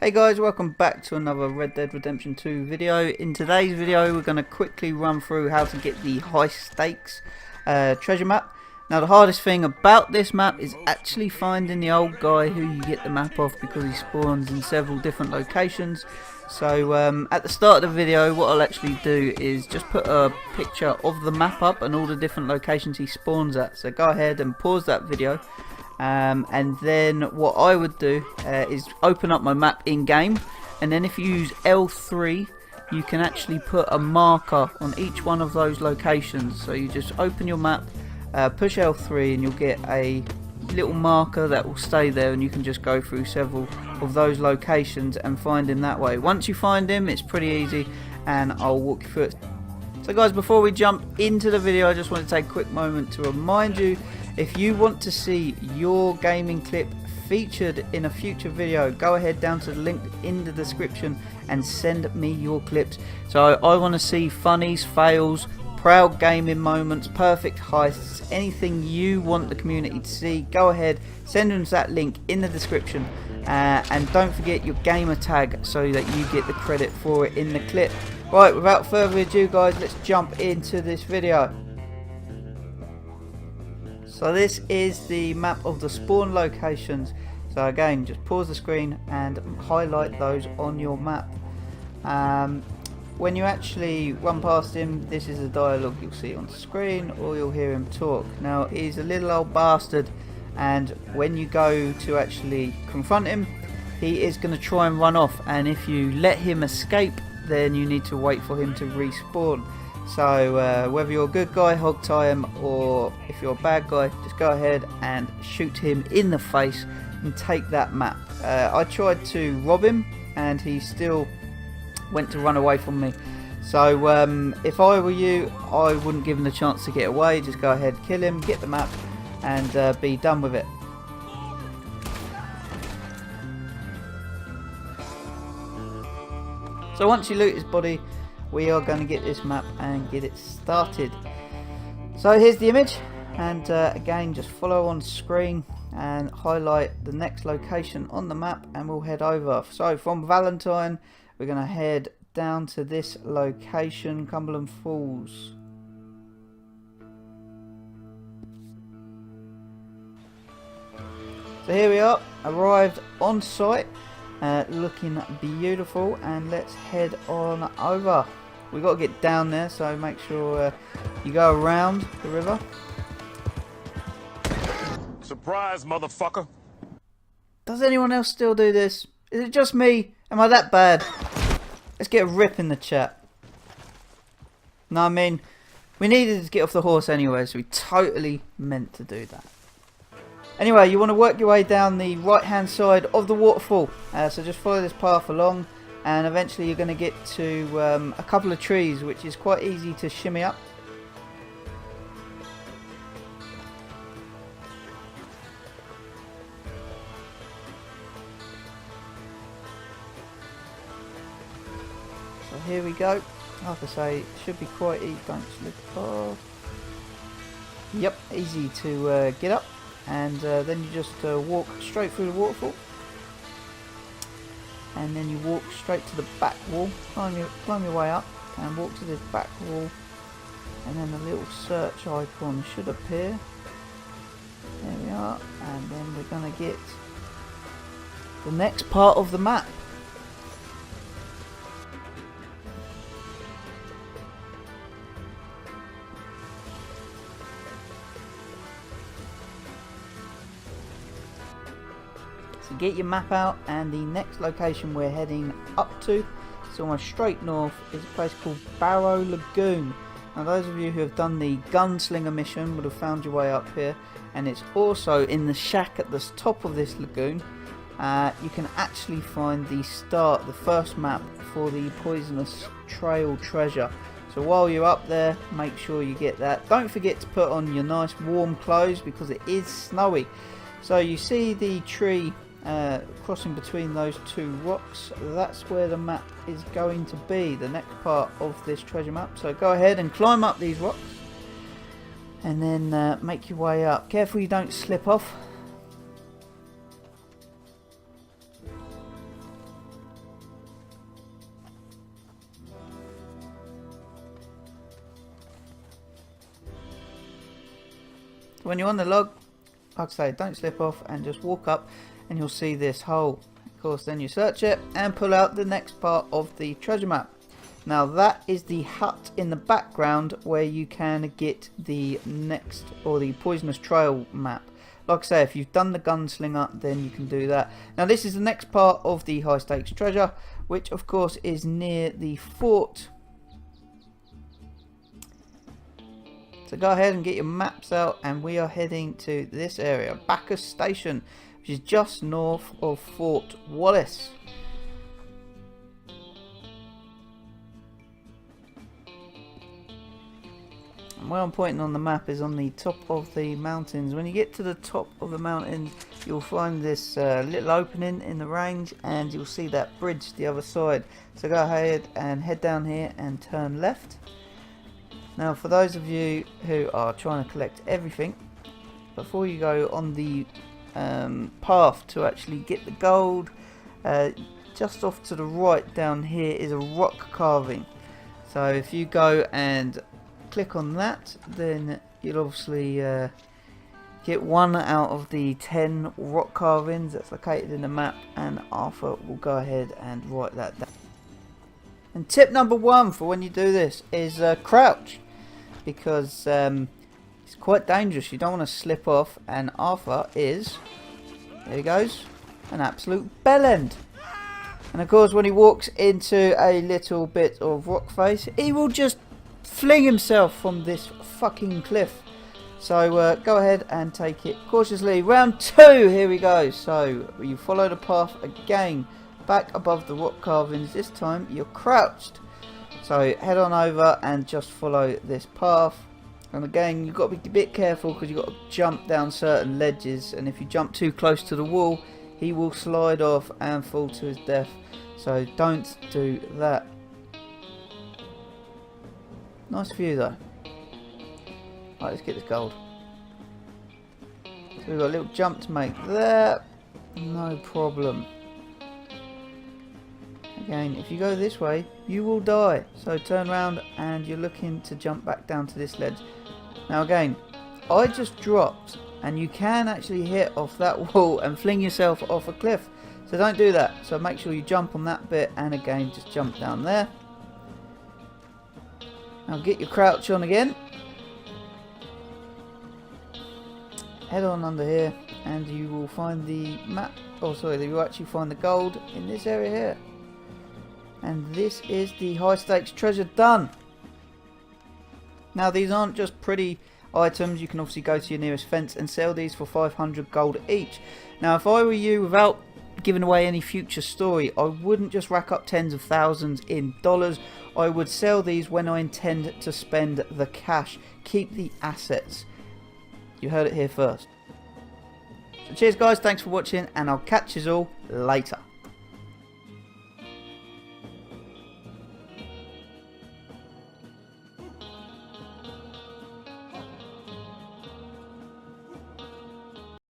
Hey guys, welcome back to another Red Dead Redemption 2 video. In today's video we're going to quickly run through how to get the high stakes treasure map. Now the hardest thing about this map is actually finding the old guy who you get the map off, because he spawns in several different locations. So at the start of the video what I'll actually do is just put a picture of the map up and all the different locations he spawns at. So go ahead and pause that video. And then what I would do is open up my map in game, and then if you use L3 you can actually put a marker on each one of those locations. So you just open your map, push L3 and you'll get a little marker that will stay there, and you can just go through several of those locations and find him that way. Once you find him it's pretty easy, and I'll walk you through it. So guys, before we jump into the video I just want to take a quick moment to remind you, if you want to see your gaming clip featured in a future video, go ahead down to the link in the description and send me your clips. So I want to see funnies, fails, proud gaming moments, perfect heists, anything you want the community to see. Go ahead, send us that link in the description, and don't forget your gamer tag so that you get the credit for it in the clip. Right, without further ado guys, let's jump into this video. So this is the map of the spawn locations. So again, just pause the screen and highlight those on your map. When you actually run past him, this is the dialogue you'll see on the screen, or you'll hear him talk. Now he's a little old bastard, and when you go to actually confront him, he is going to try and run off, and if you let him escape then you need to wait for him to respawn. So whether you're a good guy, hog tie him, or if you're a bad guy, just go ahead and shoot him in the face and take that map. I tried to rob him and he still went to run away from me. So if I were you, I wouldn't give him the chance to get away. Just go ahead, kill him, get the map, and be done with it. So once you loot his body, we are going to get this map and get it started. So here's the image, and again just follow on screen and highlight the next location on the map and we'll head over. So from Valentine we're going to head down to this location, Cumberland Falls. So here we are, arrived on site, looking beautiful, and let's head on over. We've got to get down there, so make sure you go around the river. Surprise, motherfucker! Does anyone else still do this? Is it just me? Am I that bad? Let's get a rip in the chat. No, I mean, we needed to get off the horse anyway, so we totally meant to do that. Anyway, you want to work your way down the right hand side of the waterfall, so just follow this path along, and eventually you're going to get to a couple of trees, which is quite easy to shimmy up. So here we go. Like I say, it should be quite easy. Don't slip off. Yep, easy to get up, and then you just walk straight through the waterfall. And then you walk straight to the back wall, climb your way up and walk to this back wall, and then a little search icon should appear. There we are, and then we're going to get the next part of the map. So get your map out, and the next location we're heading up to, it's almost straight north, is a place called Paulo Lagoon. Now those of you who have done the gunslinger mission would have found your way up here, and it's also in the shack at the top of this lagoon. You can actually find the first map for the poisonous trail treasure. So while you're up there, make sure you get that. Don't forget to put on your nice warm clothes because it is snowy. So you see the tree crossing between those two rocks, that's where the map is going to be, the next part of this treasure map. So go ahead and climb up these rocks and then make your way up. Careful you don't slip off. when you're on the log, like I say, don't slip off and just walk up and you'll see this hole. Of course, then you search it and pull out the next part of the treasure map. Now that is the hut in the background where you can get the next, or the poisonous trail map. Like I say, if you've done the gunslinger, then you can do that. Now this is the next part of the high stakes treasure, which of course is near the fort. So go ahead and get your maps out, and we are heading to this area, Bacchus Station, which is just north of Fort Wallace. And where I'm pointing on the map is on the top of the mountains. When you get to the top of the mountains, you'll find this little opening in the range, and you'll see that bridge the other side. So go ahead and head down here and turn left. Now for those of you who are trying to collect everything, before you go on the path to actually get the gold, just off to the right down here is a rock carving. So if you go and click on that, then you'll obviously get one out of the 10 rock carvings that's located in the map, and Arthur will go ahead and write that down. And tip number 1 for when you do this is crouch, because it's quite dangerous. You don't want to slip off, and Arthur is, there he goes, an absolute bellend. And of course when he walks into a little bit of rock face, he will just fling himself from this fucking cliff. So go ahead and take it cautiously. Round 2, here we go. So you follow the path again, back above the rock carvings. This time you're crouched, so head on over and just follow this path. And again, you've got to be a bit careful because you've got to jump down certain ledges, and if you jump too close to the wall, he will slide off and fall to his death. So don't do that. Nice view though. Right, let's get this gold. So we've got a little jump to make there. No problem. Again, if you go this way, you will die. So turn around and you're looking to jump back down to this ledge. Now again, I just dropped, and you can actually hit off that wall and fling yourself off a cliff. So don't do that. So make sure you jump on that bit, and again, just jump down there. Now get your crouch on again. Head on under here, and you will find the map. Oh, sorry, you will actually find the gold in this area here. And this is the high stakes treasure done. Now these aren't just pretty items. You can obviously go to your nearest fence and sell these for 500 gold each. Now if I were you, without giving away any future story, I wouldn't just rack up tens of thousands in dollars. I would sell these when I intend to spend the cash. Keep the assets. You heard it here first. So cheers guys, thanks for watching, and I'll catch you all later.